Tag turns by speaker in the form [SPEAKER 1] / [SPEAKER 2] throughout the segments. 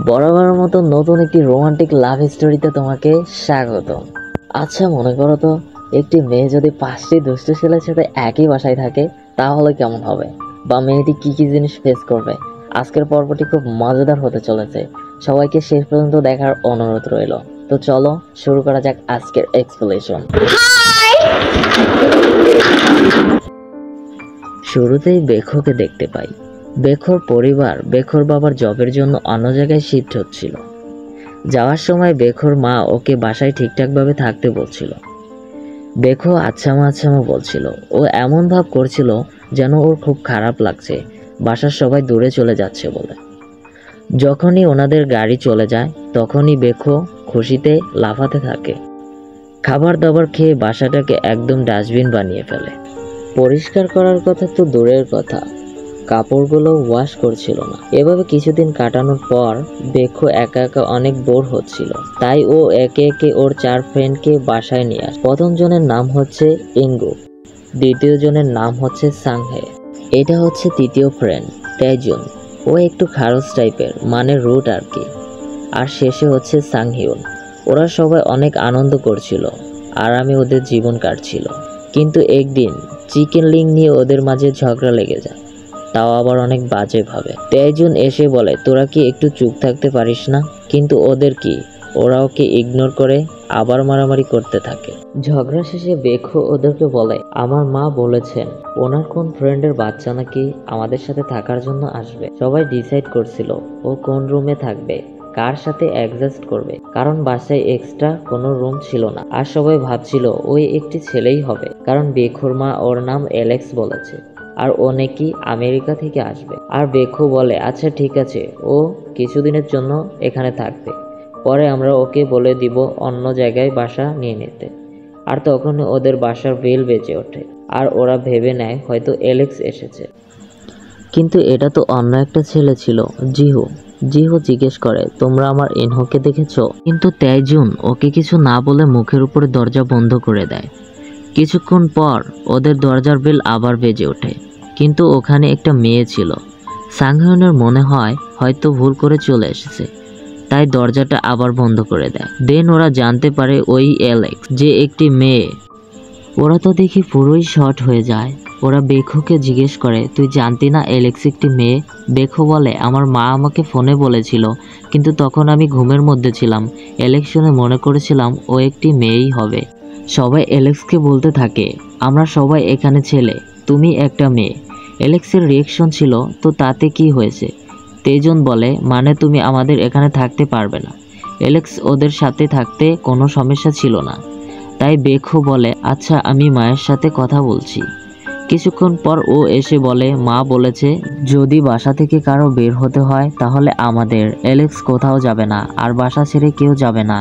[SPEAKER 1] বরাবরের মতো নতুন একটি রোমান্টিক লাভ স্টোরিতে তোমাকে স্বাগতম। আচ্ছা, মনে করো তো একটি মেয়ে যদি 5টি দুষ্ট ছেলের সাথে একই বাসায় থাকে তাহলে কেমন হবে, বা মেয়েটি কি কি জিনিস ফেস করবে। আজকের পর্বটি খুব মজাদার হতে চলেছে, সবাইকে শেষ পর্যন্ত দেখার অনুরোধ রইল। তো চলো শুরু করা যাক আজকের এক্সপ্লেনেশন। শুরুতেই বেখোকে দেখতে পাই। বেখোর পরিবার বেখোর বাবার জবের জন্য অন্য জায়গায় শিফট হচ্ছিল। যাওয়ার সময় বেখোর মা ওকে বাসায় ঠিকঠাকভাবে থাকতে বলছিল। বেখো আচ্ছামা আচ্ছামা বলছিল। ও এমন ভাব করছিল যেন ওর খুব খারাপ লাগছে বাসার সবাই দূরে চলে যাচ্ছে বলে। যখনই ওনাদের গাড়ি চলে যায় তখনই বেখো খুশিতে লাফাতে থাকে। খাবার দাবার খেয়ে বাসাটাকে একদম ডাস্টবিন বানিয়ে ফেলে। পরিষ্কার করার কথা তো দূরের কথা, কাপড়গুলো ওয়াশ করছিল না। এভাবে কিছুদিন কাটানোর পর বেখো একা একা অনেক বোর হচ্ছিল। তাই ও একে একে ওর 4 ফ্রেন্ডকে বাসায় নিয়ে আসে। প্রথম জনের নাম হচ্ছে ইনগু, দ্বিতীয় জনের নাম হচ্ছে সাংহে, এটা হচ্ছে তৃতীয় ফ্রেন্ড তেজুন, ও একটু খারস টাইপের, মানে রুট আর কি। আর শেষে হচ্ছে সাংহিউন। ওরা সবাই অনেক আনন্দ করছিল আর আমি ওদের জীবন কাটছিল। কিন্তু একদিন চিকেন লিং নিয়ে ওদের মাঝে ঝগড়া লেগে যায়, তাও আবার অনেক বাজেভাবে। তেজুন এসে বলে, তোরা কি একটু চুপ থাকতে পারিস না? কিন্তু ওদের কি, ওরা ওকে ইগনোর করে আবার মারামারি করতে থাকে। ঝগড়া শেষে বেখো ওদেরকে বলে, আমার মা বলেছেন ওনার কোন ফ্রেন্ডের বাচ্চা নাকি আমাদের সাথে থাকার জন্য আসবে। সবাই ডিসাইড করছিল ও কোন রুমে থাকবে, কার সাথে অ্যাডজাস্ট করবে, কারণ বাসায় এক্সট্রা কোনো রুম ছিল না। আর সবাই ভাবছিল ওই একটি ছেলেই হবে, কারণ বেখোর মা ওর নাম অ্যালেক্স বলেছে আর ও নাকি আমেরিকা থেকে আসবে। আর বেখো বলে, আচ্ছা ঠিক আছে, ও কিছুদিনের জন্য এখানে থাকবে, পরে আমরা ওকে বলে দিব অন্য জায়গায় বাসা নিয়ে নিতে। আর তখন ওদের বাসার বেল বেজে ওঠে আর ওরা ভেবে নেয় হয়তো অ্যালেক্স এসেছে। কিন্তু এটা তো অন্য একটা ছেলে ছিল, জিহু। জিহু জিজ্ঞেস করে, তোমরা আমার ইনহোকে দেখেছো? কিন্তু তেজুন ওকে কিছু না বলে মুখের উপরে দরজা বন্ধ করে দেয়। কিছুক্ষণ পর ওদের দরজার বেল আবার বেজে ওঠে, কিন্তু ওখানে একটা মেয়ে ছিল। সাংহেনের মনে হয় হয়তো ভুল করে চলে এসেছে, তাই দরজাটা আবার বন্ধ করে দেয়। দেন ওরা জানতে পারে ওই অ্যালেক্স যে একটি মেয়ে। ওরা তো দেখি পুরোই শর্ট হয়ে যায়। ওরা বেখোকে জিজ্ঞেস করে, তুই জানতি না অ্যালেক্স একটি মেয়ে? বেখো বলে, আমার মা আমাকে ফোনে বলেছিল, কিন্তু তখন আমি ঘুমের মধ্যে ছিলাম। অ্যালেক্স শুনে মনে করেছিলাম ও একটি মেয়েই হবে। সবাই অ্যালেক্সকে বলতে থাকে, আমরা সবাই এখানে ছেলে, তুমি একটা মেয়ে। অ্যালেক্সের রিয়েকশন ছিল, তো তাতে কি হয়েছে? তেজুন বলে, মানে তুমি আমাদের এখানে থাকতে পারবে না। অ্যালেক্স ওদের সাথে থাকতে কোনো সমস্যা ছিল না। তাই বেখো বলে, আচ্ছা আমি মায়ের সাথে কথা বলছি। কিছুক্ষণ পর ও এসে বলে, মা বলেছে যদি বাসা থেকে কারো বের হতে হয় তাহলে আমাদের। অ্যালেক্স কোথাও যাবে না আর বাসা ছেড়ে কেউ যাবে না।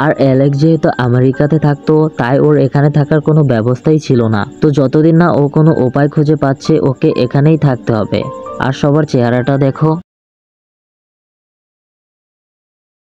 [SPEAKER 1] আর অ্যালেক্স যেহেতু আমেরিকাতে থাকতো তাই ওর এখানে থাকার কোনো ব্যবস্থাই ছিল না। তো যতদিন না ও কোনো উপায় খুঁজে পাচ্ছে ওকে এখানেই থাকতে হবে। আর সবার চেহারাটা দেখো।